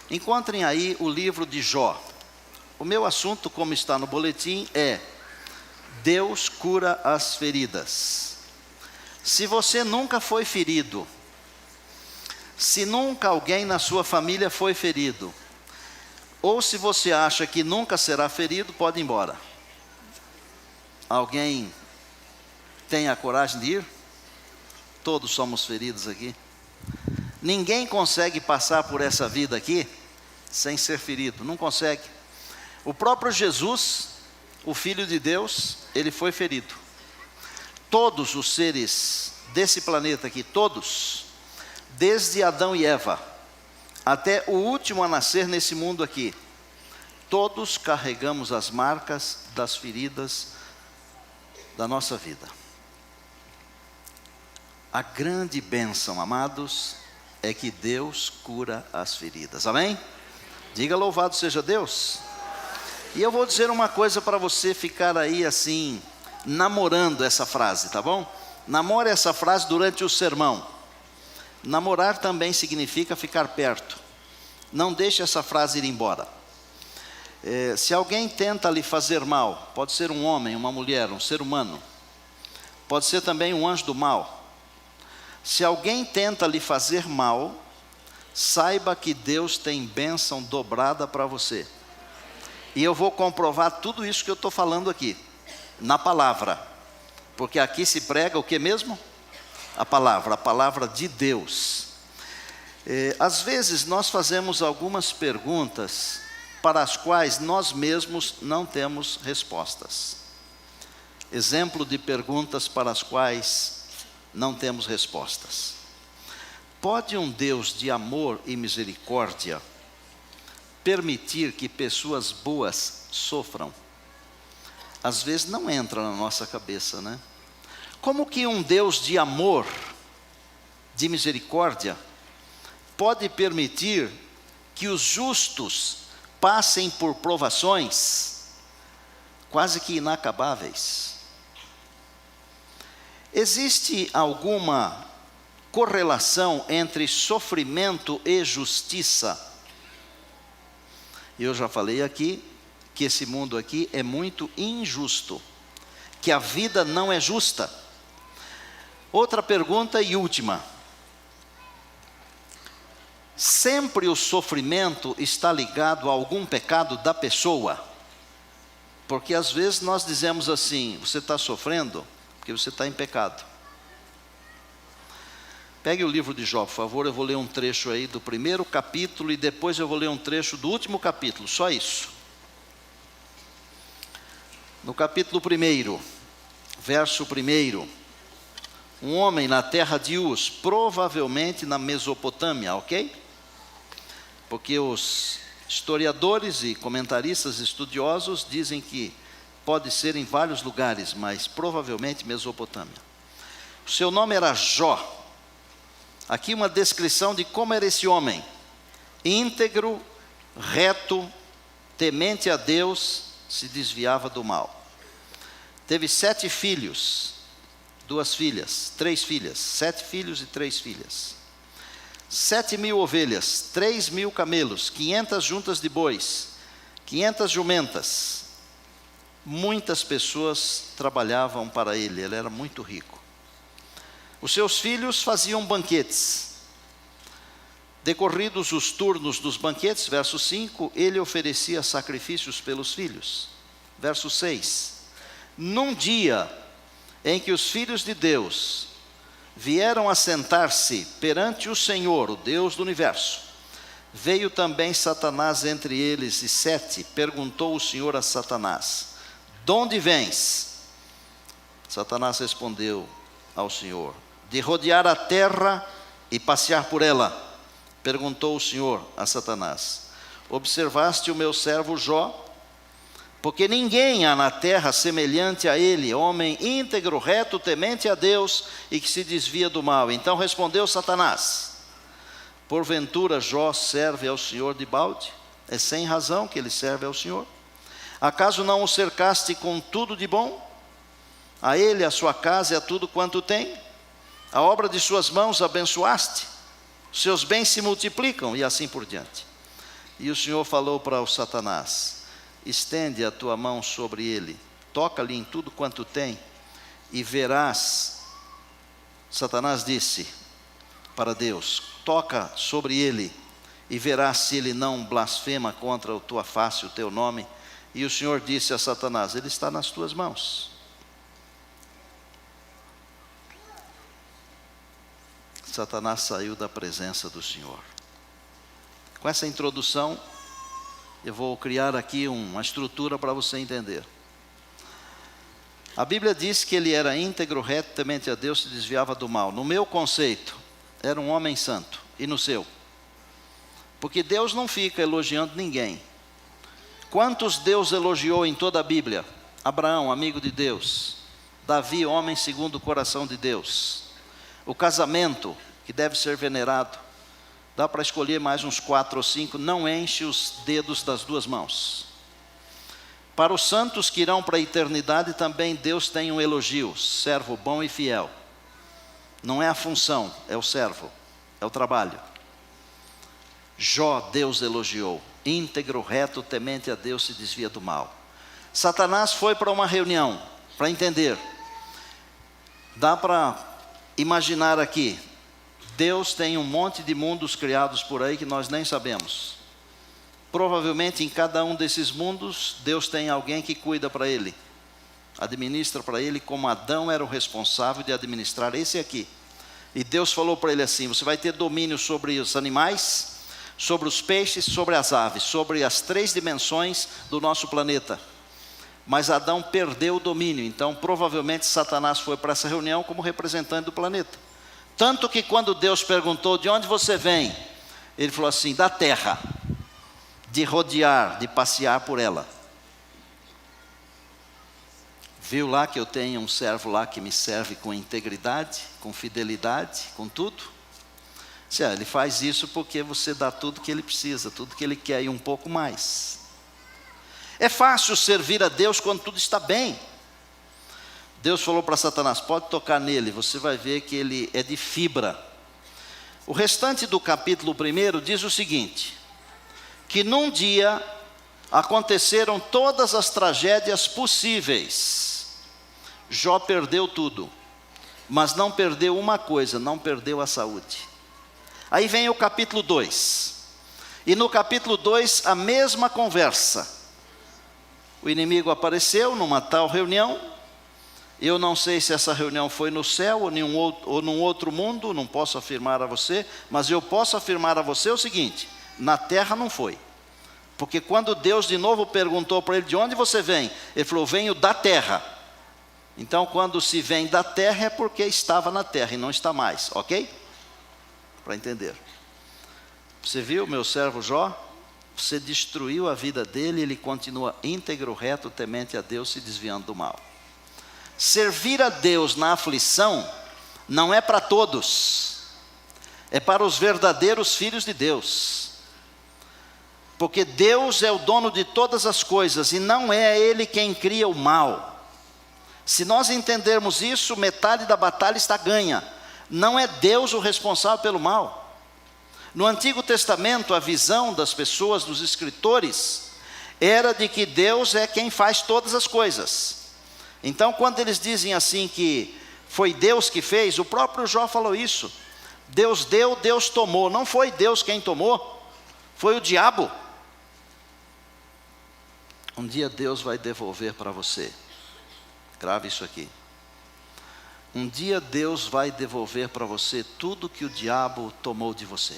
Encontrem aí o livro de Jó. O meu assunto, como está no boletim, é Deus cura as feridas. Se você nunca foi ferido, se nunca alguém na sua família foi ferido, ou se você acha que nunca será ferido, pode ir embora. Alguém tem a coragem de ir? Todos somos feridos aqui. Ninguém consegue passar por essa vida aqui sem ser ferido, não consegue. O próprio Jesus, o Filho de Deus, ele foi ferido. Todos os seres desse planeta aqui, todos, desde Adão e Eva, até o último a nascer nesse mundo aqui, todos carregamos as marcas das feridas da nossa vida. A grande bênção, amados, é que Deus cura as feridas, amém? Diga louvado seja Deus. E eu vou dizer uma coisa para você ficar aí assim, namorando essa frase, tá bom? Namore essa frase durante o sermão. Namorar também significa ficar perto. Não deixe essa frase ir embora. Se alguém tenta lhe fazer mal, pode ser um homem, uma mulher, um ser humano, pode ser também um anjo do mal. Se alguém tenta lhe fazer mal, saiba que Deus tem bênção dobrada para você. E eu vou comprovar tudo isso que eu estou falando aqui, na palavra. Porque aqui se prega o que mesmo? A palavra de Deus. Às vezes nós fazemos algumas perguntas para as quais nós mesmos não temos respostas. Exemplo de perguntas para as quais não temos respostas. Pode um Deus de amor e misericórdia permitir que pessoas boas sofram? Às vezes não entra na nossa cabeça, né? Como que um Deus de amor, de misericórdia, pode permitir que os justos passem por provações quase que inacabáveis? Existe alguma correlação entre sofrimento e justiça? Eu já falei aqui que esse mundo aqui é muito injusto, que a vida não é justa. Outra pergunta e última. Sempre o sofrimento está ligado a algum pecado da pessoa? Porque às vezes nós dizemos assim: você está sofrendo porque você está em pecado. Pegue o livro de Jó, por favor, eu vou ler um trecho aí do primeiro capítulo e depois eu vou ler um trecho do último capítulo, só isso. No capítulo 1, verso 1, um homem na terra de Uz, provavelmente na Mesopotâmia, ok? Porque os historiadores e comentaristas estudiosos dizem que pode ser em vários lugares, mas provavelmente Mesopotâmia. O seu nome era Jó. Aqui uma descrição de como era esse homem: íntegro, reto, temente a Deus, se desviava do mal. Teve 7 filhos, 2 filhas, 3 filhas, 7 filhos e 3 filhas. 7.000 ovelhas, 3.000 camelos, 500 juntas de bois, 500 jumentas. Muitas pessoas trabalhavam para ele era muito rico. Os seus filhos faziam banquetes. Decorridos os turnos dos banquetes, verso 5, ele oferecia sacrifícios pelos filhos. Verso 6, num dia em que os filhos de Deus vieram a sentar-se perante o Senhor, o Deus do universo, veio também Satanás entre eles, e 7, perguntou o Senhor a Satanás: de onde vens? Satanás respondeu ao Senhor: de rodear a terra e passear por ela. Perguntou o Senhor a Satanás: observaste o meu servo Jó? Porque ninguém há na terra semelhante a ele, homem íntegro, reto, temente a Deus e que se desvia do mal. Então respondeu Satanás: porventura Jó serve ao Senhor de balde? É sem razão que ele serve ao Senhor. Acaso não o cercaste com tudo de bom? A ele, a sua casa e a tudo quanto tem? A obra de suas mãos abençoaste? Seus bens se multiplicam, e assim por diante. E o Senhor falou para o Satanás: estende a tua mão sobre ele, toca-lhe em tudo quanto tem, e verás. Satanás disse para Deus: toca sobre ele, e verás se ele não blasfema contra a tua face, o teu nome. E o Senhor disse a Satanás: ele está nas tuas mãos. Satanás saiu da presença do Senhor. Com essa introdução, eu vou criar aqui uma estrutura para você entender. A Bíblia diz que ele era íntegro, reto, temente a Deus, se desviava do mal. No meu conceito, era um homem santo. E no seu? Porque Deus não fica elogiando ninguém. Quantos Deus elogiou em toda a Bíblia? Abraão, amigo de Deus. Davi, homem segundo o coração de Deus. O casamento, que deve ser venerado. Dá para escolher mais uns 4 ou 5, não enche os dedos das 2 mãos. Para os santos que irão para a eternidade, também Deus tem um elogio: servo bom e fiel. Não é a função, é o servo, é o trabalho. Jó, Deus elogiou: íntegro, reto, temente a Deus, se desvia do mal. Satanás foi para uma reunião, para entender. Dá para imaginar aqui, Deus tem um monte de mundos criados por aí que nós nem sabemos. Provavelmente em cada um desses mundos, Deus tem alguém que cuida para ele, administra para ele, como Adão era o responsável de administrar esse aqui. E Deus falou para ele assim: você vai ter domínio sobre os animais, sobre os peixes, sobre as aves, sobre as 3 dimensões do nosso planeta. Mas Adão perdeu o domínio, então provavelmente Satanás foi para essa reunião como representante do planeta. Tanto que quando Deus perguntou: de onde você vem? Ele falou assim: da terra, de rodear, de passear por ela. Viu lá que eu tenho um servo lá que me serve com integridade, com fidelidade, com tudo? Ele faz isso porque você dá tudo que ele precisa, tudo que ele quer e um pouco mais. É fácil servir a Deus quando tudo está bem. Deus falou para Satanás: pode tocar nele, você vai ver que ele é de fibra. O restante do capítulo 1 diz o seguinte: que num dia aconteceram todas as tragédias possíveis. Jó perdeu tudo, mas não perdeu uma coisa: não perdeu a saúde. Aí vem o capítulo 2, e no capítulo 2 a mesma conversa. O inimigo apareceu numa tal reunião. Eu não sei se essa reunião foi no céu ou num outro mundo, não posso afirmar a você, mas eu posso afirmar a você o seguinte: na terra não foi. Porque quando Deus de novo perguntou para ele: de onde você vem? Ele falou: venho da terra. Então quando se vem da terra é porque estava na terra e não está mais, ok? Para entender. Você viu meu servo Jó? Você destruiu a vida dele, ele continua íntegro, reto, temente a Deus, se desviando do mal. Servir a Deus na aflição não é para todos, é para os verdadeiros filhos de Deus. Porque Deus é o dono de todas as coisas e não é Ele quem cria o mal. Se nós entendermos isso, metade da batalha está ganha. Não é Deus o responsável pelo mal. No Antigo Testamento, a visão das pessoas, dos escritores, era de que Deus é quem faz todas as coisas. Então, quando eles dizem assim que foi Deus que fez, o próprio Jó falou isso. Deus deu, Deus tomou. Não foi Deus quem tomou, foi o diabo. Um dia Deus vai devolver para você. Grave isso aqui. Um dia Deus vai devolver para você tudo que o diabo tomou de você.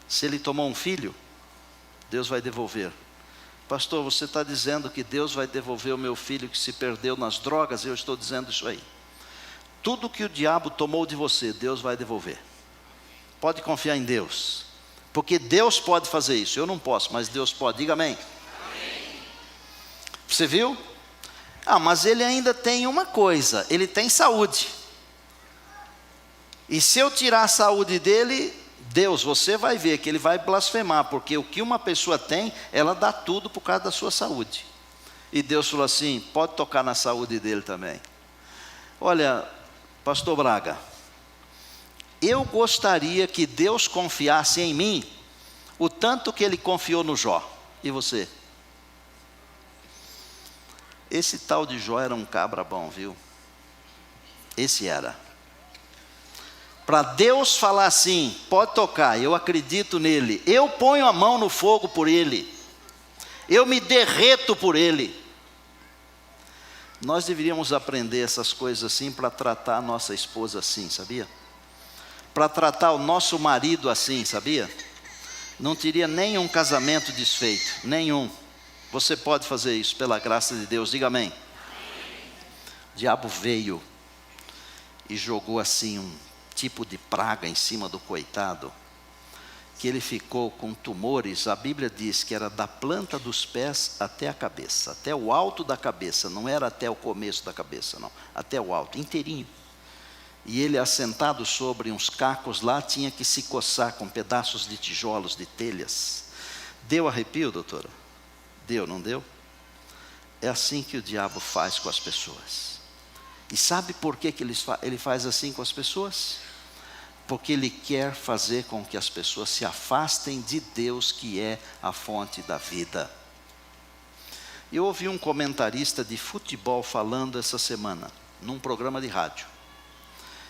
Se ele tomou um filho, Deus vai devolver. Pastor, você está dizendo que Deus vai devolver o meu filho que se perdeu nas drogas? Eu estou dizendo isso aí. Tudo que o diabo tomou de você, Deus vai devolver. Pode confiar em Deus. Porque Deus pode fazer isso. Eu não posso, mas Deus pode. Diga amém. Amém. Você viu? Mas ele ainda tem uma coisa. Ele tem saúde. E se eu tirar a saúde dele, Deus, você vai ver que ele vai blasfemar. Porque o que uma pessoa tem, ela dá tudo por causa da sua saúde. E Deus falou assim: pode tocar na saúde dele também. Olha, pastor Braga, eu gostaria que Deus confiasse em mim o tanto que ele confiou no Jó. E você? Esse tal de Jó era um cabra bom, viu? Esse era. Para Deus falar assim, pode tocar, eu acredito nele, eu ponho a mão no fogo por ele, eu me derreto por ele. Nós deveríamos aprender essas coisas assim para tratar a nossa esposa assim, sabia? Para tratar o nosso marido assim, sabia? Não teria nenhum casamento desfeito, nenhum. Você pode fazer isso pela graça de Deus, diga amém. O diabo veio e jogou assim um tipo de praga em cima do coitado, que ele ficou com tumores. A Bíblia diz que era da planta dos pés até a cabeça, até o alto da cabeça, não era até o começo da cabeça não, até o alto, inteirinho. E ele, assentado sobre uns cacos lá, tinha que se coçar com pedaços de tijolos, de telhas. Deu arrepio, doutora? Deu, não deu? É assim que o diabo faz com as pessoas. E sabe por que ele faz assim com as pessoas? Porque ele quer fazer com que as pessoas se afastem de Deus, que é a fonte da vida. Eu ouvi um comentarista de futebol falando essa semana, num programa de rádio.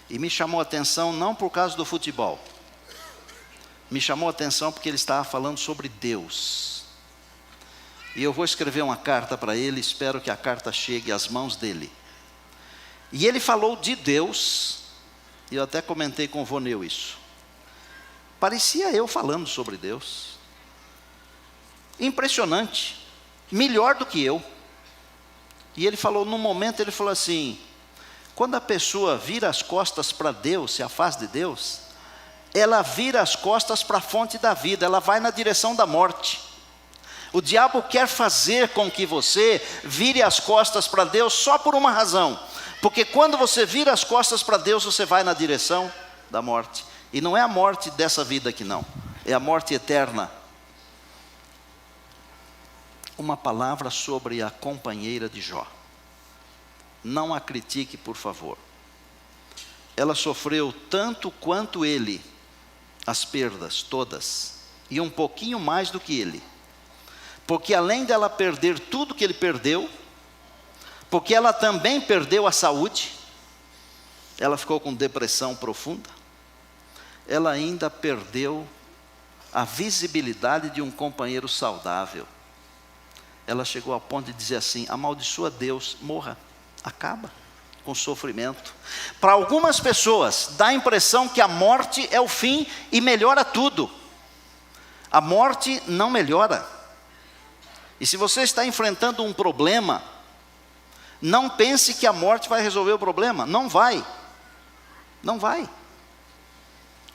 E me chamou a atenção não por causa do futebol. Me chamou a atenção porque ele estava falando sobre Deus. E eu vou escrever uma carta para ele, espero que a carta chegue às mãos dele. E ele falou de Deus, e eu até comentei com o Voneu isso. Parecia eu falando sobre Deus. Impressionante, melhor do que eu. E ele falou, num momento ele falou assim, quando a pessoa vira as costas para Deus, se afasta de Deus, ela vira as costas para a fonte da vida, ela vai na direção da morte. O diabo quer fazer com que você vire as costas para Deus só por uma razão. Porque quando você vira as costas para Deus, você vai na direção da morte. E não é a morte dessa vida aqui não, é a morte eterna. Uma palavra sobre a companheira de Jó. Não a critique, por favor. Ela sofreu tanto quanto ele, as perdas todas, e um pouquinho mais do que ele. Porque além dela perder tudo que ele perdeu, porque ela também perdeu a saúde, ela ficou com depressão profunda, ela ainda perdeu a visibilidade de um companheiro saudável. Ela chegou ao ponto de dizer assim, amaldiçoa Deus, morra, acaba com sofrimento. Para algumas pessoas, dá a impressão que a morte é o fim e melhora tudo. A morte não melhora. E se você está enfrentando um problema, não pense que a morte vai resolver o problema. Não vai. Não vai.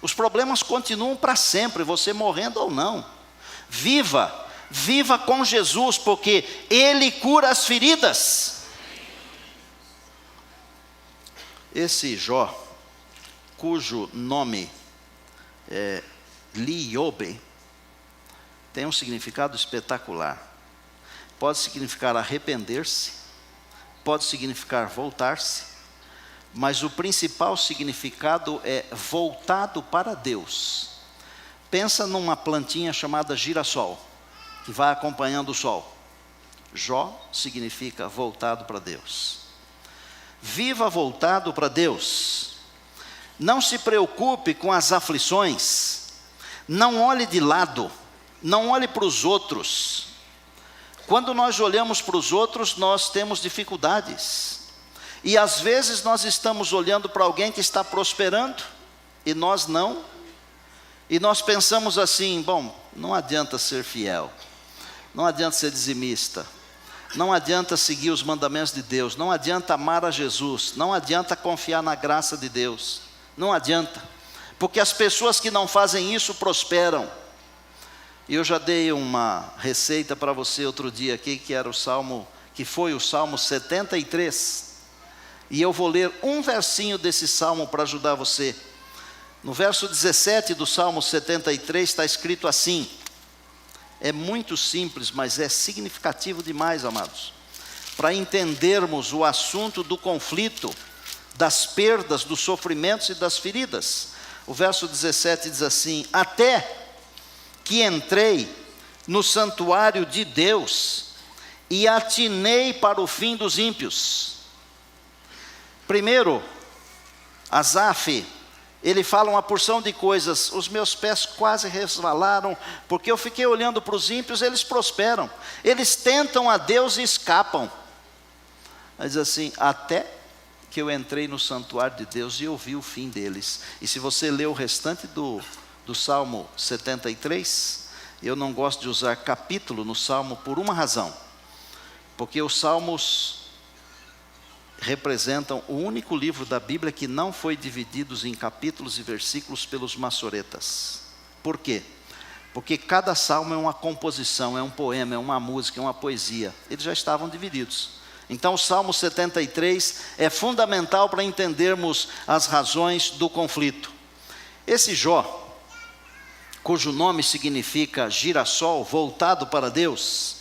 Os problemas continuam para sempre, você morrendo ou não. Viva. Viva com Jesus, porque Ele cura as feridas. Esse Jó, cujo nome é Liobe, tem um significado espetacular. Pode significar arrepender-se, pode significar voltar-se, mas o principal significado é voltado para Deus. Pensa numa plantinha chamada girassol, que vai acompanhando o sol. Jó significa voltado para Deus. Viva voltado para Deus. Não se preocupe com as aflições. Não olhe de lado. Não olhe para os outros. Quando nós olhamos para os outros, nós temos dificuldades. E às vezes nós estamos olhando para alguém que está prosperando, e nós não. E nós pensamos assim, bom, não adianta ser fiel. Não adianta ser dizimista. Não adianta seguir os mandamentos de Deus. Não adianta amar a Jesus. Não adianta confiar na graça de Deus. Não adianta. Porque as pessoas que não fazem isso prosperam. E eu já dei uma receita para você outro dia aqui, que foi o Salmo 73. E eu vou ler um versinho desse Salmo para ajudar você. No verso 17 do Salmo 73 está escrito assim. É muito simples, mas é significativo demais, amados. Para entendermos o assunto do conflito, das perdas, dos sofrimentos e das feridas. O verso 17 diz assim: até que entrei no santuário de Deus e atinei para o fim dos ímpios. Primeiro, Asaf, ele fala uma porção de coisas. Os meus pés quase resvalaram, porque eu fiquei olhando para os ímpios, eles prosperam. Eles tentam a Deus e escapam. Mas assim, até que eu entrei no santuário de Deus e eu vi o fim deles. E se você ler o restante do Salmo 73, eu não gosto de usar capítulo no Salmo por uma razão. Porque os Salmos representam o único livro da Bíblia que não foi dividido em capítulos e versículos pelos maçoretas. Por quê? Porque cada salmo é uma composição, é um poema, é uma música, é uma poesia. Eles já estavam divididos. Então o Salmo 73 é fundamental para entendermos as razões do conflito. Esse Jó, cujo nome significa girassol voltado para Deus,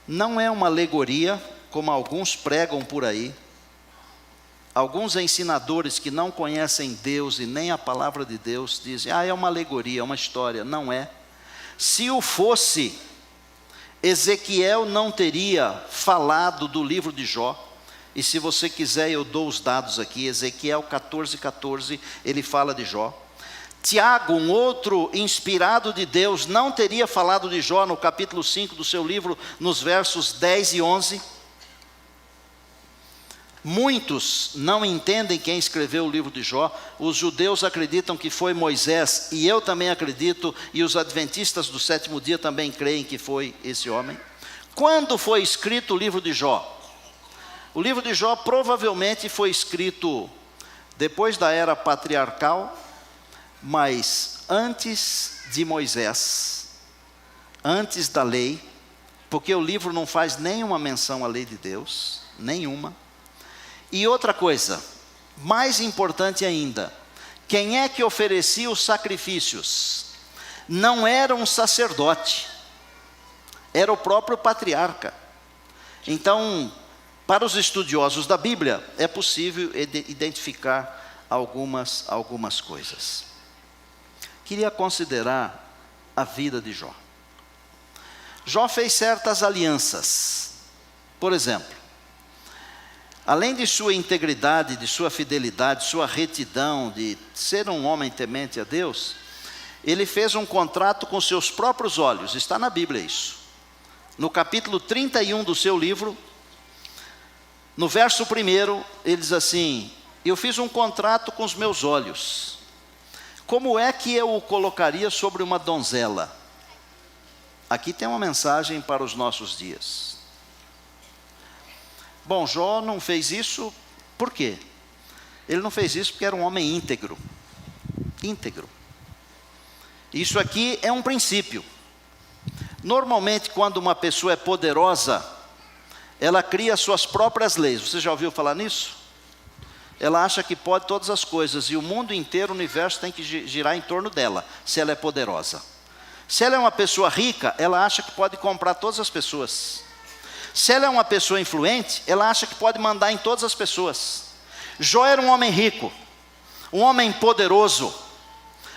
não é uma alegoria, como alguns pregam por aí. Alguns ensinadores que não conhecem Deus e nem a palavra de Deus dizem, é uma alegoria, é uma história. Não é. Se o fosse, Ezequiel não teria falado do livro de Jó. E se você quiser, eu dou os dados aqui. Ezequiel 14:14, ele fala de Jó. Tiago, um outro inspirado de Deus, não teria falado de Jó no capítulo 5 do seu livro, nos versos 10 e 11. Muitos não entendem quem escreveu o livro de Jó. Os judeus acreditam que foi Moisés, e eu também acredito, e os adventistas do sétimo dia também creem que foi esse homem. Quando foi escrito o livro de Jó? O livro de Jó provavelmente foi escrito depois da era patriarcal, mas antes de Moisés, antes da lei, porque o livro não faz nenhuma menção à lei de Deus, nenhuma. E outra coisa, mais importante ainda, quem é que oferecia os sacrifícios? Não era um sacerdote, era o próprio patriarca. Então, para os estudiosos da Bíblia, é possível identificar algumas coisas. Queria considerar a vida de Jó. Jó fez certas alianças. Por exemplo, além de sua integridade, de sua fidelidade, sua retidão, de ser um homem temente a Deus, ele fez um contrato com seus próprios olhos. Está na Bíblia isso. No capítulo 31 do seu livro, no verso 1, ele diz assim: eu fiz um contrato com os meus olhos. Como é que eu o colocaria sobre uma donzela? Aqui tem uma mensagem para os nossos dias. Bom, Jó não fez isso, por quê? Ele não fez isso porque era um homem íntegro. Íntegro. Isso aqui é um princípio. Normalmente, quando uma pessoa é poderosa, ela cria suas próprias leis. Você já ouviu falar nisso? Ela acha que pode todas as coisas, e o mundo inteiro, o universo tem que girar em torno dela, se ela é poderosa. Se ela é uma pessoa rica, ela acha que pode comprar todas as pessoas. Se ela é uma pessoa influente, ela acha que pode mandar em todas as pessoas. Jó era um homem rico, um homem poderoso,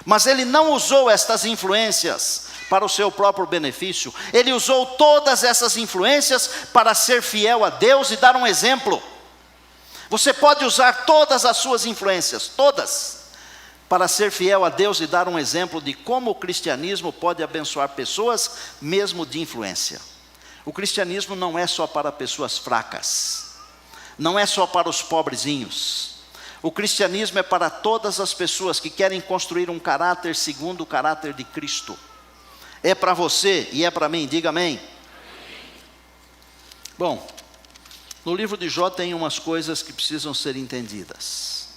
mas ele não usou estas influências para o seu próprio benefício. Ele usou todas essas influências para ser fiel a Deus e dar um exemplo. Você pode usar todas as suas influências, todas, para ser fiel a Deus e dar um exemplo de como o cristianismo pode abençoar pessoas, mesmo de influência. O cristianismo não é só para pessoas fracas, não é só para os pobrezinhos. O cristianismo é para todas as pessoas que querem construir um caráter segundo o caráter de Cristo. É para você e é para mim, diga amém. Bom, no livro de Jó tem umas coisas que precisam ser entendidas.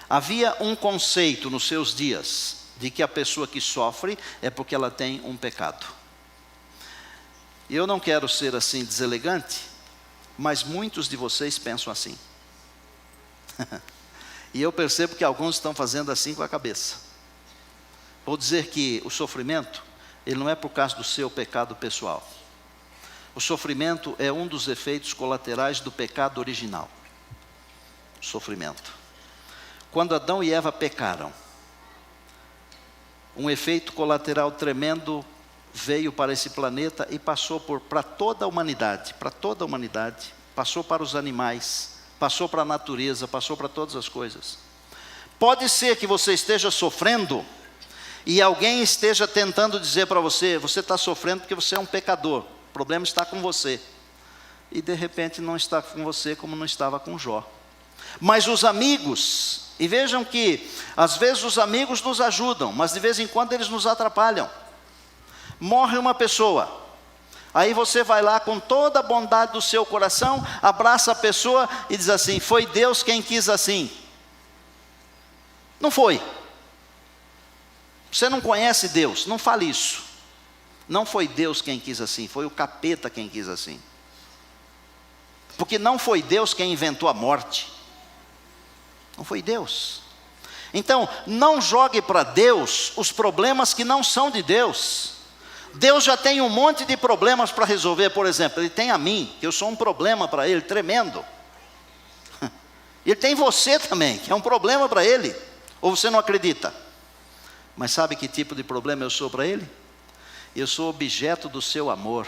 Havia um conceito nos seus dias de que a pessoa que sofre é porque ela tem um pecado. E eu não quero ser assim deselegante, mas muitos de vocês pensam assim. E eu percebo que alguns estão fazendo assim com a cabeça. Vou dizer que o sofrimento, ele não é por causa do seu pecado pessoal. O sofrimento é um dos efeitos colaterais do pecado original. Sofrimento. Quando Adão e Eva pecaram, um efeito colateral tremendo veio para esse planeta e passou para toda a humanidade, passou para os animais, passou para a natureza, passou para todas as coisas. Pode ser que você esteja sofrendo e alguém esteja tentando dizer para você, você está sofrendo porque você é um pecador, o problema está com você. E de repente não está com você como não estava com Jó. Mas os amigos, e vejam que às vezes os amigos nos ajudam, mas de vez em quando eles nos atrapalham. Morre uma pessoa, aí você vai lá com toda a bondade do seu coração, abraça a pessoa e diz assim, foi Deus quem quis assim. Não foi. Você não conhece Deus, não fale isso. Não foi Deus quem quis assim, foi o capeta quem quis assim. Porque não foi Deus quem inventou a morte. Não foi Deus. Então, não jogue para Deus os problemas que não são de Deus. Deus já tem um monte de problemas para resolver, por exemplo, Ele tem a mim, que eu sou um problema para Ele, tremendo. Ele tem você também, que é um problema para Ele. Ou você não acredita? Mas sabe que tipo de problema eu sou para Ele? Eu sou objeto do seu amor.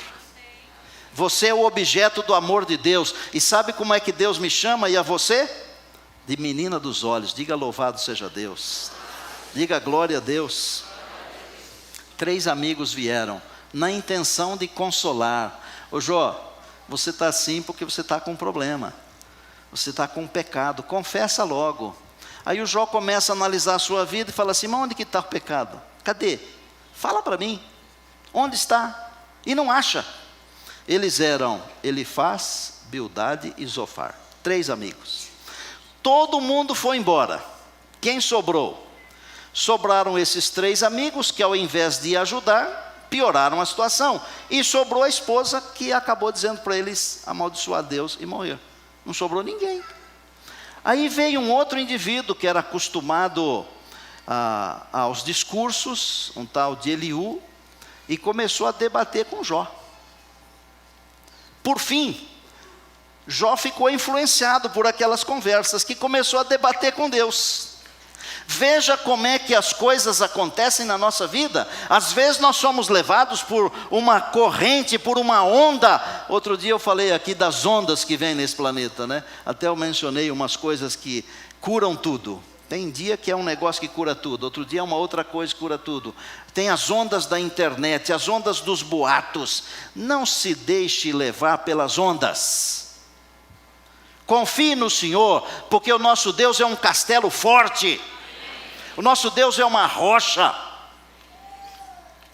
Você é o objeto do amor de Deus. E sabe como é que Deus me chama e a você? De menina dos olhos. Diga louvado seja Deus. Diga glória a Deus. 3 amigos vieram, na intenção de consolar. Ô Jó, você está assim porque você está com um problema. Você está com um pecado, confessa logo. Aí o Jó começa a analisar a sua vida e fala assim, mas onde que está o pecado? Cadê? Fala para mim, onde está? E não acha. Eles eram Elifaz, Bildade e Zofar, 3 amigos. Todo mundo foi embora. Quem sobrou? Sobraram esses 3 amigos que ao invés de ajudar, pioraram a situação. E sobrou a esposa que acabou dizendo para eles amaldiçoar Deus e morrer. Não sobrou ninguém. Aí veio um outro indivíduo que era acostumado aos discursos, um tal de Eliú, e começou a debater com Jó. Por fim, Jó ficou influenciado por aquelas conversas, que começou a debater com Deus. Veja como é que as coisas acontecem na nossa vida. Às vezes nós somos levados por uma corrente, por uma onda. Outro dia eu falei aqui das ondas que vêm nesse planeta, né? Até eu mencionei umas coisas que curam tudo. Tem dia que é um negócio que cura tudo, outro dia é uma outra coisa que cura tudo. Tem as ondas da internet, as ondas dos boatos. Não se deixe levar pelas ondas. Confie no Senhor, porque o nosso Deus é um castelo forte. O nosso Deus é uma rocha.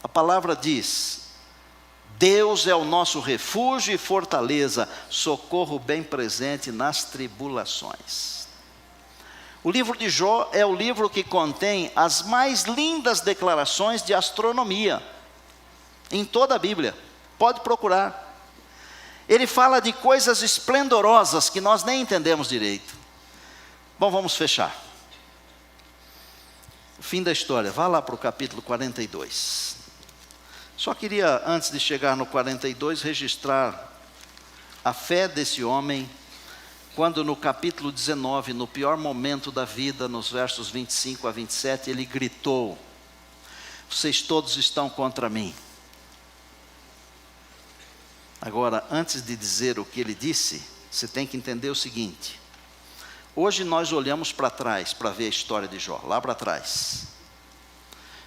A palavra diz, Deus é o nosso refúgio e fortaleza, socorro bem presente nas tribulações. O livro de Jó é o livro que contém as mais lindas declarações de astronomia, em toda a Bíblia, pode procurar. Ele fala de coisas esplendorosas que nós nem entendemos direito. Bom, vamos fechar. Fim da história, vá lá para o capítulo 42. Só queria, antes de chegar no 42, registrar a fé desse homem, quando no capítulo 19, no pior momento da vida, nos versos 25 a 27, ele gritou, vocês todos estão contra mim. Agora, antes de dizer o que ele disse, você tem que entender o seguinte. Hoje nós olhamos para trás para ver a história de Jó, lá para trás.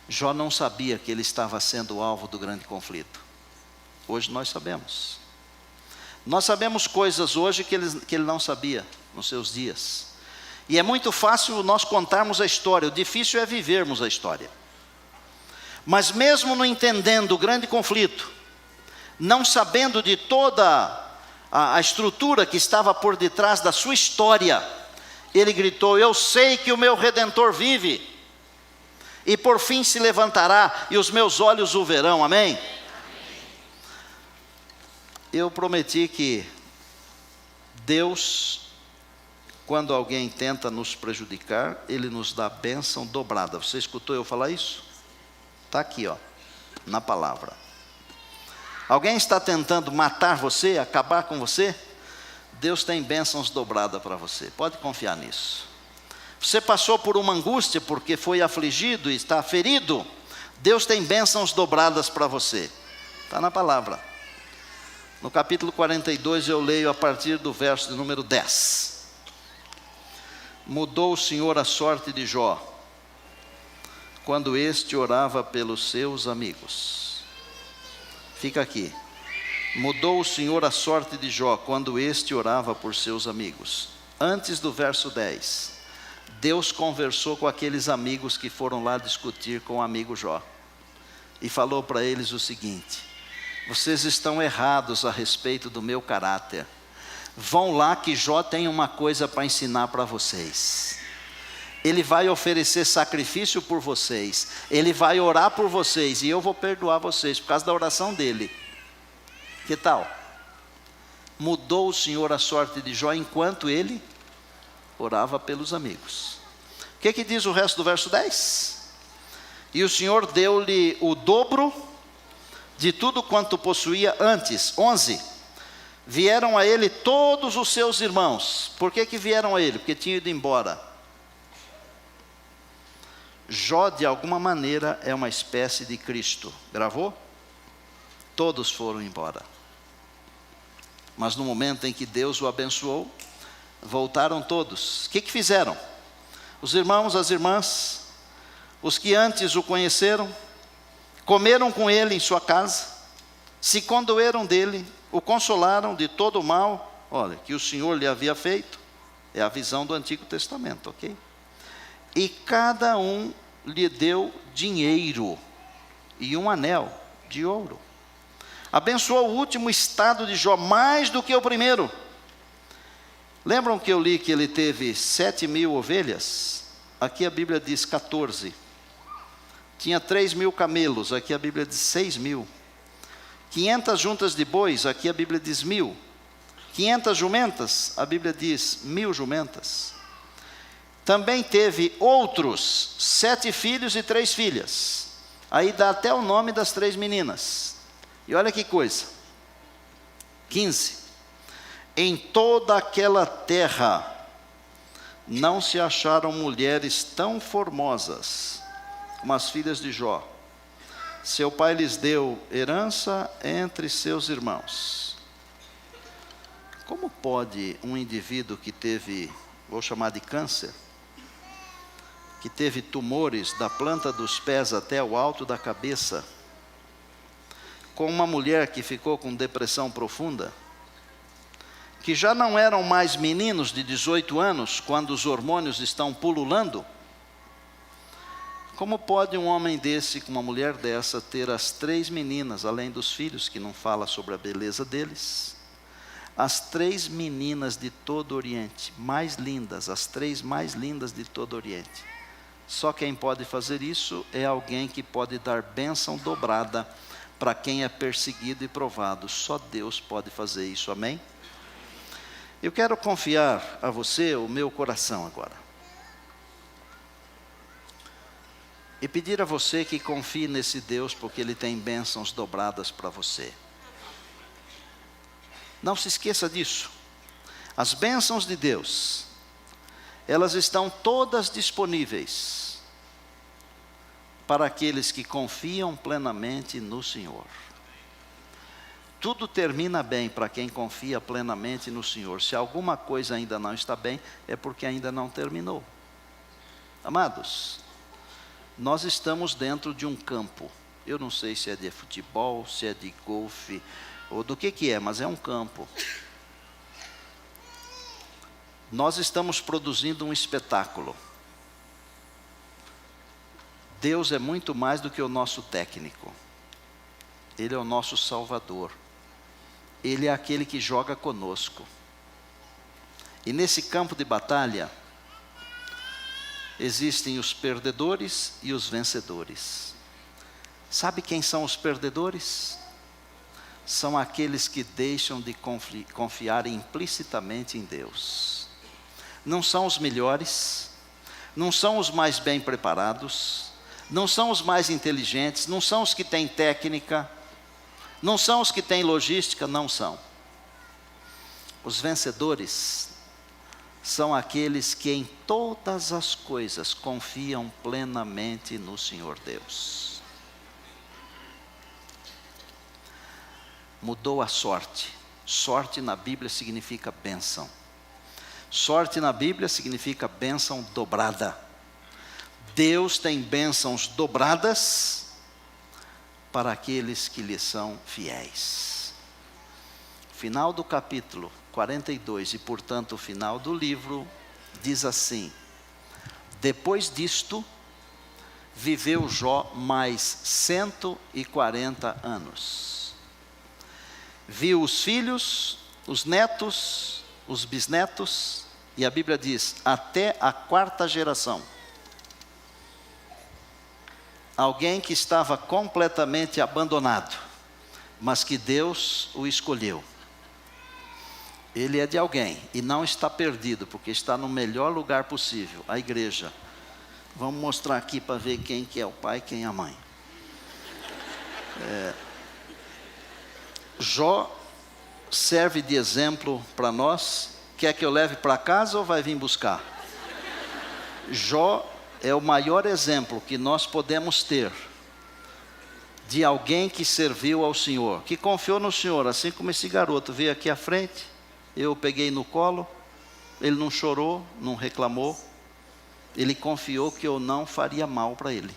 Jó não sabia que ele estava sendo alvo do grande conflito. Hoje nós sabemos. Nós sabemos coisas hoje que ele não sabia nos seus dias. E é muito fácil nós contarmos a história, o difícil é vivermos a história. Mas mesmo não entendendo o grande conflito, não sabendo de toda a estrutura que estava por detrás da sua história, ele gritou, eu sei que o meu Redentor vive, e por fim se levantará, e os meus olhos o verão, amém? Eu prometi que Deus, quando alguém tenta nos prejudicar, Ele nos dá bênção dobrada. Você escutou eu falar isso? Está aqui, ó, na palavra. Alguém está tentando matar você, acabar com você? Deus tem bênçãos dobradas para você, pode confiar nisso. Você passou por uma angústia porque foi afligido e está ferido, Deus tem bênçãos dobradas para você. Está na palavra. No capítulo 42 eu leio a partir do verso de número 10. Mudou o Senhor a sorte de Jó, quando este orava pelos seus amigos. Fica aqui. Mudou o Senhor a sorte de Jó, quando este orava por seus amigos. Antes do verso 10, Deus conversou com aqueles amigos que foram lá discutir com o amigo Jó. E falou para eles o seguinte: vocês estão errados a respeito do meu caráter. Vão lá que Jó tem uma coisa para ensinar para vocês. Ele vai oferecer sacrifício por vocês. Ele vai orar por vocês. E eu vou perdoar vocês por causa da oração dele. Que tal? Mudou o Senhor a sorte de Jó enquanto ele orava pelos amigos. O que diz o resto do verso 10? E o Senhor deu-lhe o dobro de tudo quanto possuía antes. 11. Vieram a ele todos os seus irmãos. Por que vieram a ele? Porque tinham ido embora. Jó, de alguma maneira, é uma espécie de Cristo. Gravou? Todos foram embora. Mas no momento em que Deus o abençoou, voltaram todos. O que fizeram? Os irmãos, as irmãs, os que antes o conheceram, comeram com ele em sua casa, se condoeram dele, o consolaram de todo o mal, olha, que o Senhor lhe havia feito. É a visão do Antigo Testamento, ok? E cada um lhe deu dinheiro e um anel de ouro. Abençoou o último estado de Jó mais do que o primeiro. Lembram que eu li que ele teve 7.000 ovelhas? Aqui a Bíblia diz 14. Tinha 3.000 camelos, aqui a Bíblia diz 6.000. 500 juntas de bois, aqui a Bíblia diz 1.000. 500 jumentas, a Bíblia diz 1.000 jumentas. Também teve outros 7 filhos e 3 filhas. Aí dá até o nome das 3 meninas. E olha que coisa. 15. Em toda aquela terra não se acharam mulheres tão formosas como as filhas de Jó. Seu pai lhes deu herança entre seus irmãos. Como pode um indivíduo que teve, vou chamar de câncer, que teve tumores da planta dos pés até o alto da cabeça, com uma mulher que ficou com depressão profunda, que já não eram mais meninos de 18 anos, quando os hormônios estão pululando, como pode um homem desse, com uma mulher dessa, ter as 3 meninas, além dos filhos, que não fala sobre a beleza deles, as 3 meninas de todo o Oriente, mais lindas, as 3 mais lindas de todo o Oriente. Só quem pode fazer isso é alguém que pode dar bênção dobrada para quem é perseguido e provado. Só Deus pode fazer isso, amém? Eu quero confiar a você o meu coração agora. E pedir a você que confie nesse Deus, porque Ele tem bênçãos dobradas para você. Não se esqueça disso. As bênçãos de Deus, elas estão todas disponíveis para aqueles que confiam plenamente no Senhor. Tudo termina bem para quem confia plenamente no Senhor. Se alguma coisa ainda não está bem, é porque ainda não terminou. Amados, nós estamos dentro de um campo. Eu não sei se é de futebol, se é de golfe, ou do que é, mas é um campo. Nós estamos produzindo um espetáculo. Deus é muito mais do que o nosso técnico. Ele é o nosso Salvador. Ele é aquele que joga conosco. E nesse campo de batalha, existem os perdedores e os vencedores. Sabe quem são os perdedores? São aqueles que deixam de confiar implicitamente em Deus. Não são os melhores, não são os mais bem preparados, não são os mais inteligentes, não são os que têm técnica, não são os que têm logística, não são. Os vencedores são aqueles que em todas as coisas confiam plenamente no Senhor Deus. mudou a sorte. Sorte na Bíblia significa bênção. Sorte na Bíblia significa bênção dobrada. Deus tem bênçãos dobradas para aqueles que lhe são fiéis. Final do capítulo 42 e, portanto, o final do livro, diz assim: depois disto, viveu Jó mais 140 anos. Viu os filhos, os netos, os bisnetos, e a Bíblia diz, até a 4ª geração. Alguém que estava completamente abandonado, mas que Deus o escolheu. Ele é de alguém e não está perdido, porque está no melhor lugar possível, a igreja. Vamos mostrar aqui para ver quem que é o pai e quem é a mãe. Jó serve de exemplo para nós. Quer que eu leve para casa ou vai vir buscar? Jó é o maior exemplo que nós podemos ter de alguém que serviu ao Senhor, que confiou no Senhor, assim como esse garoto veio aqui à frente, eu o peguei no colo, ele não chorou, não reclamou, ele confiou que eu não faria mal para ele.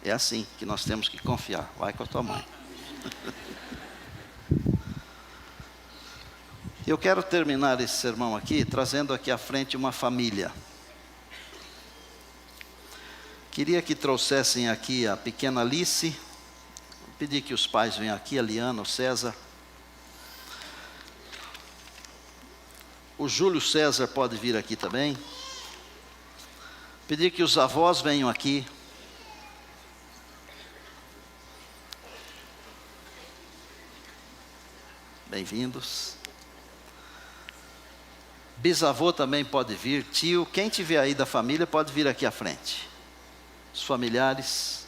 É assim que nós temos que confiar. Vai com a tua mãe. Eu quero terminar esse sermão aqui, trazendo aqui à frente uma família. Queria que trouxessem aqui a pequena Alice. Vou pedir que os pais venham aqui, a Liana, o César. O Júlio César pode vir aqui também. Pedir que os avós venham aqui. Bem-vindos. Bisavô também pode vir, tio, quem tiver aí da família pode vir aqui à frente. Os familiares.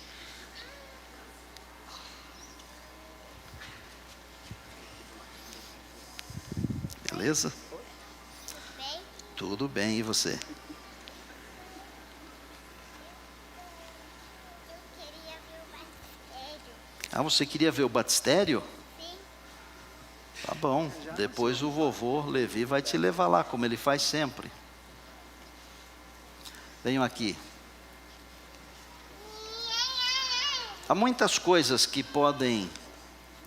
Beleza? Tudo bem, e você? Ah, você queria ver o batistério? Sim. Tá bom, depois o vovô Levi vai te levar lá, como ele faz sempre. Venham aqui. Há muitas coisas que podem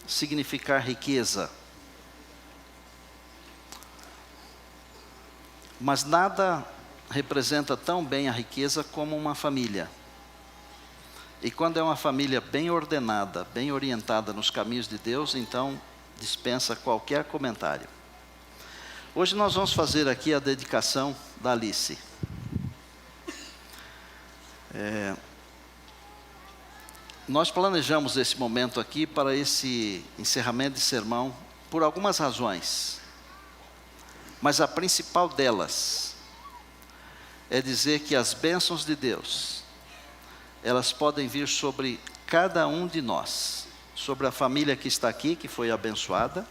significar riqueza, mas nada representa tão bem a riqueza como uma família. E quando é uma família bem ordenada, bem orientada nos caminhos de Deus, então dispensa qualquer comentário. Hoje nós vamos fazer aqui a dedicação da Alice. Nós planejamos esse momento aqui para esse encerramento de sermão por algumas razões. Mas a principal delas é dizer que as bênçãos de Deus, elas podem vir sobre cada um de nós, sobre a família que está aqui, que foi abençoada,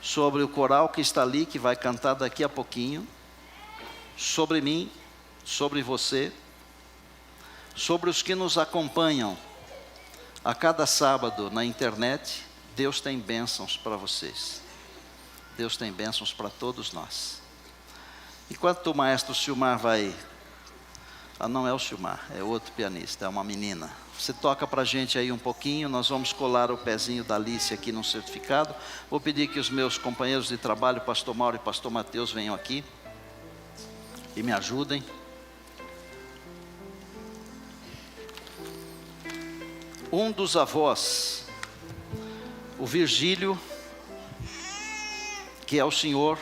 sobre o coral que está ali, que vai cantar daqui a pouquinho, sobre mim, sobre você, sobre os que nos acompanham a cada sábado na internet. Deus tem bênçãos para vocês. Deus tem bênçãos para todos nós. Enquanto o maestro Silmar vai... Ah, não é o Silmar, é outro pianista, é uma menina. Você toca para a gente aí um pouquinho, nós vamos colar o pezinho da Alice aqui no certificado. Vou pedir que os meus companheiros de trabalho, pastor Mauro e pastor Mateus, venham aqui e me ajudem. Um dos avós, o Virgílio, que é o senhor,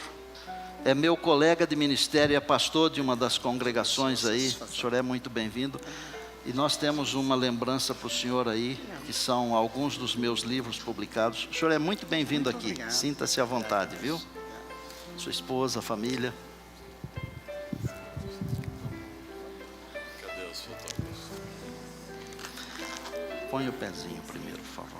é meu colega de ministério, é pastor de uma das congregações aí. O senhor é muito bem-vindo. E nós temos uma lembrança para o senhor aí, que são alguns dos meus livros publicados. O senhor é muito bem-vindo aqui. Sinta-se à vontade, viu? Sua esposa, família. Cadê os fotógrafos? Põe o pezinho primeiro, por favor.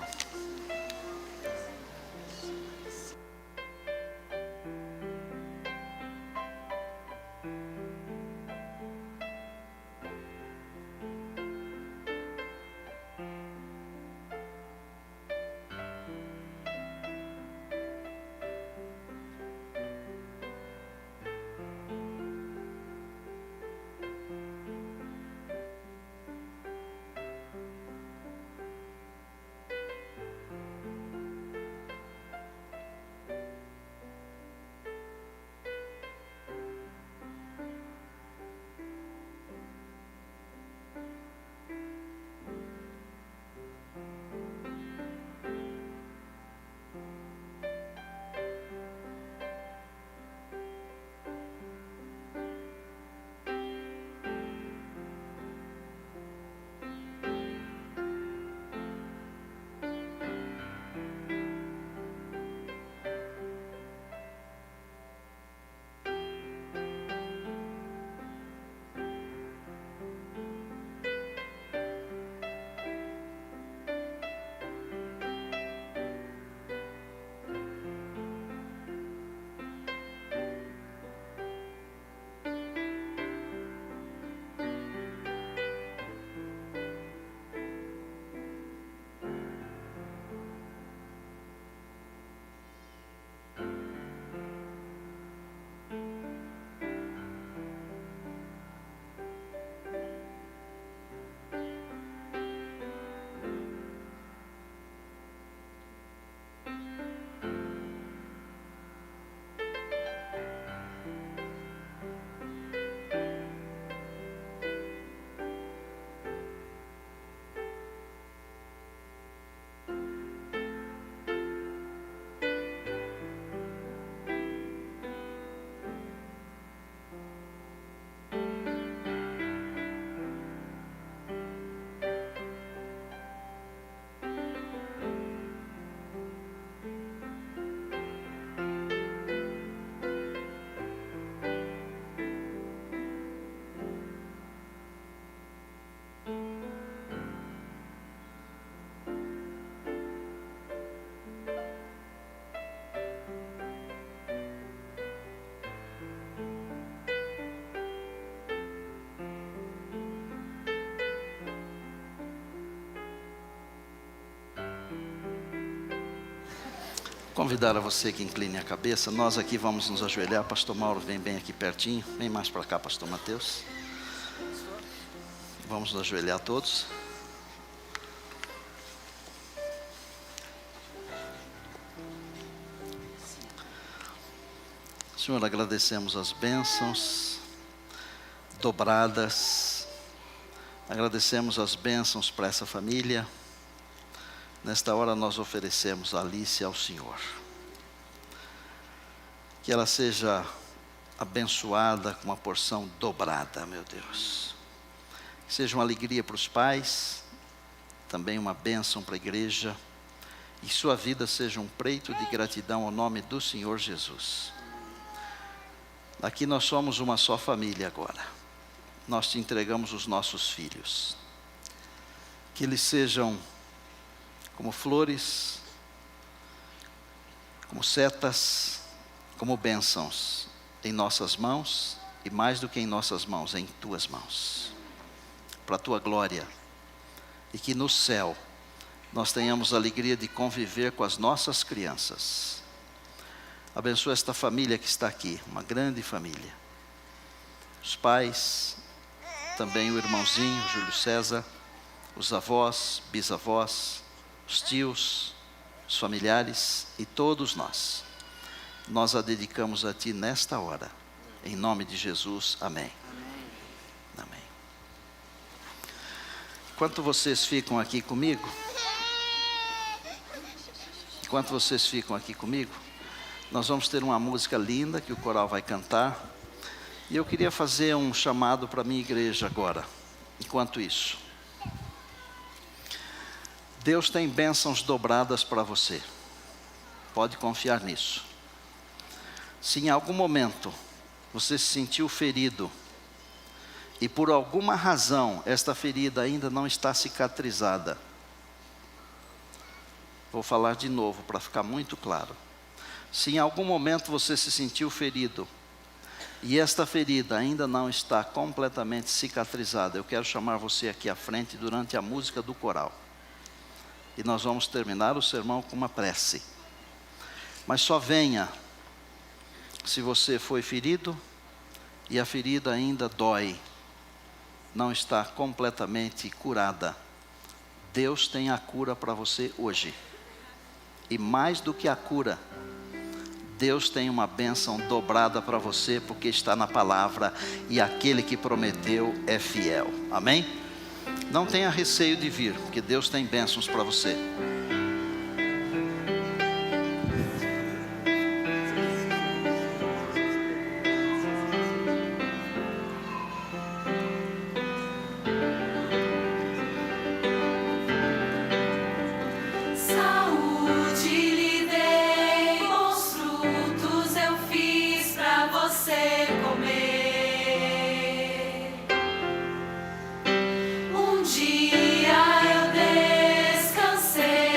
Convidar a você que incline a cabeça. Nós aqui vamos nos ajoelhar. Pastor Mauro, vem bem aqui pertinho. Vem mais para cá, Pastor Mateus. Vamos nos ajoelhar todos. Senhor, agradecemos as bênçãos dobradas. Agradecemos as bênçãos para essa família. Nesta hora nós oferecemos a Alice ao Senhor. Que ela seja abençoada com uma porção dobrada, meu Deus. Que seja uma alegria para os pais, também uma bênção para a igreja. E sua vida seja um preito de gratidão ao nome do Senhor Jesus. Aqui nós somos uma só família agora. Nós te entregamos os nossos filhos. Que eles sejam como flores, como setas, como bênçãos em nossas mãos e mais do que em nossas mãos, em tuas mãos, para a tua glória. E que no céu nós tenhamos a alegria de conviver com as nossas crianças. Abençoa esta família que está aqui, uma grande família. Os pais, também o irmãozinho, Júlio César, os avós, bisavós, os tios, os familiares e todos nós. Nós a dedicamos a Ti nesta hora. Em nome de Jesus, amém. Amém. Enquanto vocês ficam aqui comigo, nós vamos ter uma música linda que o coral vai cantar. E eu queria fazer um chamado para a minha igreja agora, enquanto isso. Deus tem bênçãos dobradas para você. Pode confiar nisso. Se em algum momento você se sentiu ferido e por alguma razão esta ferida ainda não está cicatrizada, vou falar de novo para ficar muito claro. Se em algum momento você se sentiu ferido e esta ferida ainda não está completamente cicatrizada, eu quero chamar você aqui à frente durante a música do coral. E nós vamos terminar o sermão com uma prece. Mas só venha se você foi ferido e a ferida ainda dói, não está completamente curada. Deus tem a cura para você hoje. E mais do que a cura, Deus tem uma bênção dobrada para você, porque está na palavra, e aquele que prometeu é fiel. Amém? Não tenha receio de vir, porque Deus tem bênçãos para você. Um dia eu descansei.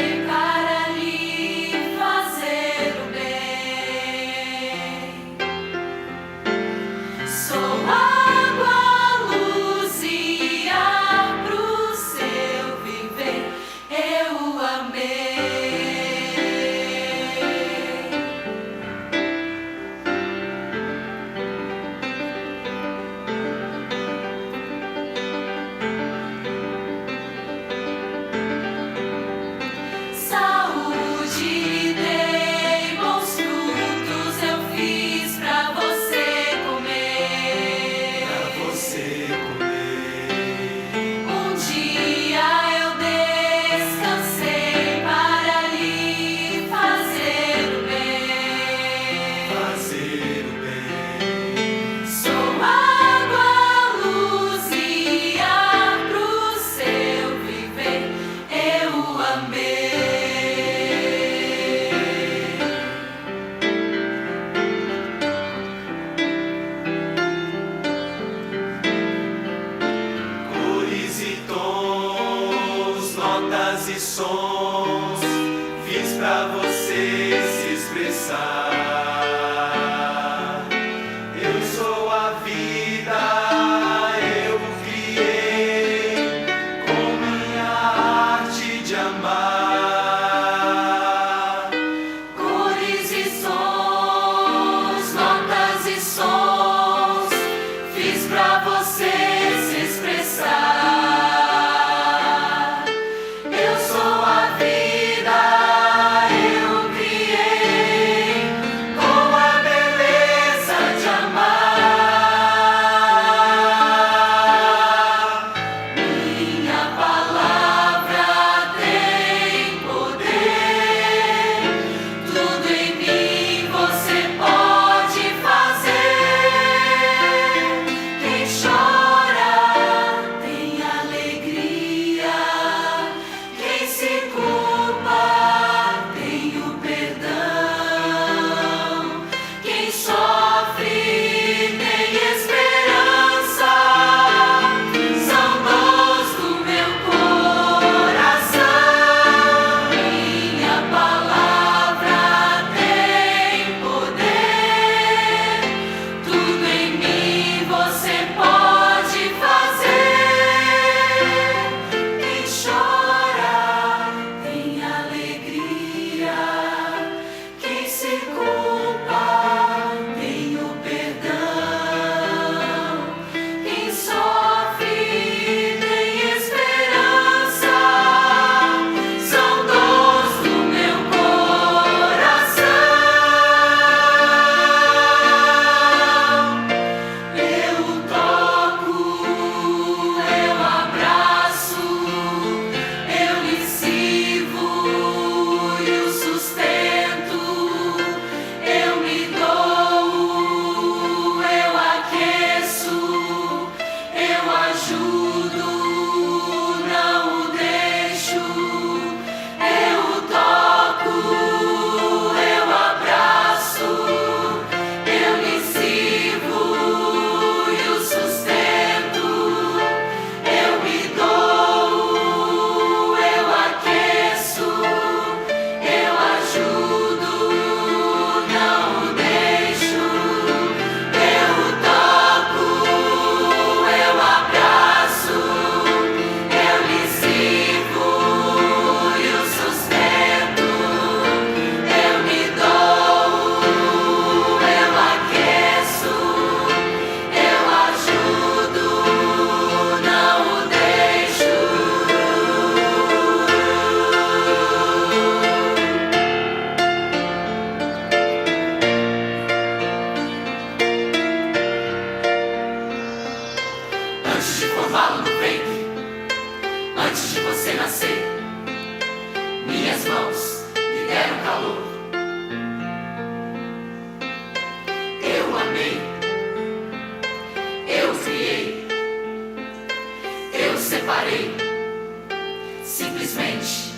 foi simplesmente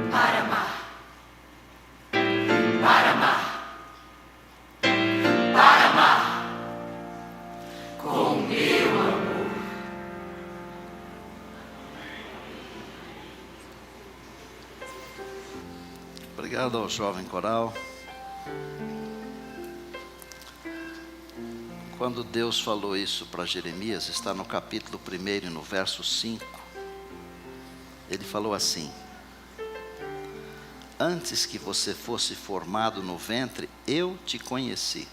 para amar, para amar, para amar com meu amor. Obrigado ao jovem coral. Quando Deus falou isso para Jeremias, está no capítulo 1 e no verso 5. Ele falou assim: antes que você fosse formado no ventre, eu te conheci.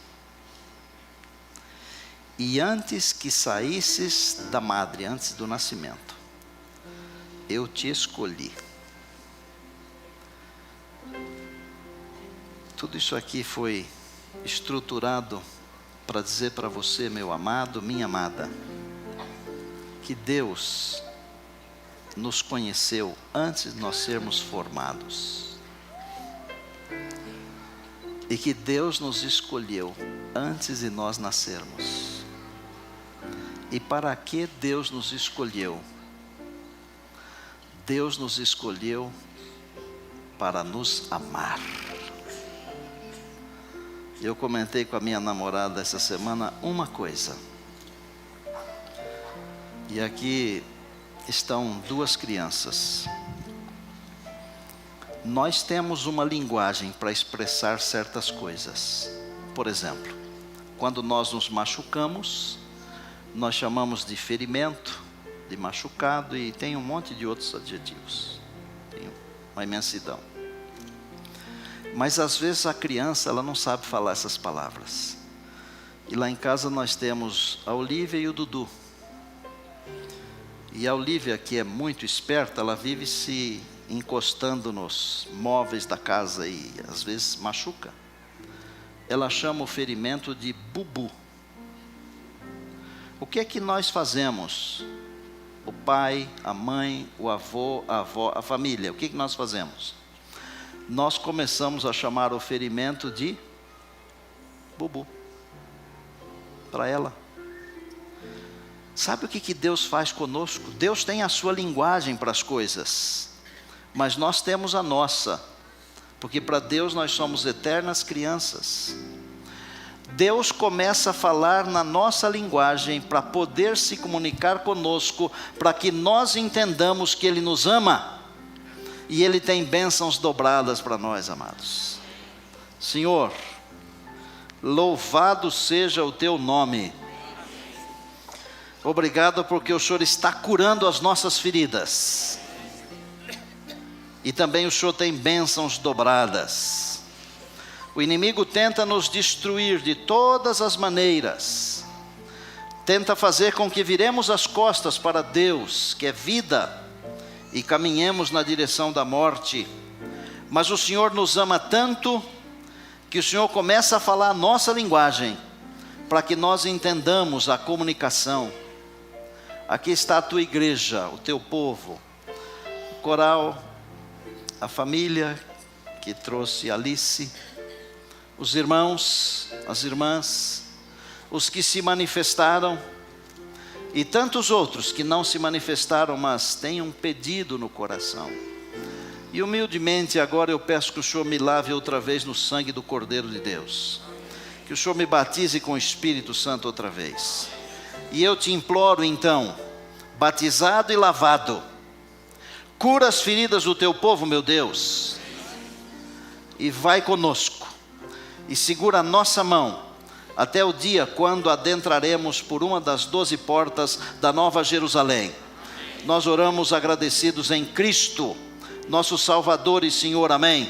E antes que saísses da madre, antes do nascimento, eu te escolhi. Tudo isso aqui foi estruturado para dizer para você, meu amado, minha amada, que Deus nos conheceu antes de nós sermos formados. E que Deus nos escolheu antes de nós nascermos. E para que Deus nos escolheu? Deus nos escolheu para nos amar. Eu comentei com a minha namorada essa semana uma coisa. E aqui estão duas crianças. Nós temos uma linguagem para expressar certas coisas. Por exemplo, quando nós nos machucamos, nós chamamos de ferimento, de machucado, e tem um monte de outros adjetivos. Tem uma imensidão. Mas às vezes a criança, ela não sabe falar essas palavras. E lá em casa nós temos a Olívia e o Dudu. E a Olívia, que é muito esperta, ela vive se encostando nos móveis da casa e às vezes machuca. Ela chama o ferimento de bubu. O que é que nós fazemos? O pai, a mãe, o avô, a avó, a família, o que é que nós fazemos? Nós começamos a chamar o ferimento de bubu para ela. Sabe o que Deus faz conosco? Deus tem a sua linguagem para as coisas, mas nós temos a nossa, porque para Deus nós somos eternas crianças. Deus começa a falar na nossa linguagem para poder se comunicar conosco, para que nós entendamos que Ele nos ama. E Ele tem bênçãos dobradas para nós, amados. Senhor, louvado seja o Teu nome. Obrigado porque o Senhor está curando as nossas feridas. E também o Senhor tem bênçãos dobradas. O inimigo tenta nos destruir de todas as maneiras. Tenta fazer com que viremos as costas para Deus, que é vida, e caminhemos na direção da morte. Mas o Senhor nos ama tanto, que o Senhor começa a falar a nossa linguagem, para que nós entendamos a comunicação. Aqui está a tua igreja, o teu povo, o coral, a família que trouxe Alice, os irmãos, as irmãs, os que se manifestaram, e tantos outros que não se manifestaram, mas têm um pedido no coração. E humildemente agora eu peço que o Senhor me lave outra vez no sangue do Cordeiro de Deus. Que o Senhor me batize com o Espírito Santo outra vez. E eu te imploro então, batizado e lavado, cura as feridas do teu povo, meu Deus. E vai conosco. E segura a nossa mão. Até o dia quando adentraremos por uma das 12 portas da Nova Jerusalém. Nós oramos agradecidos em Cristo, nosso Salvador e Senhor, amém.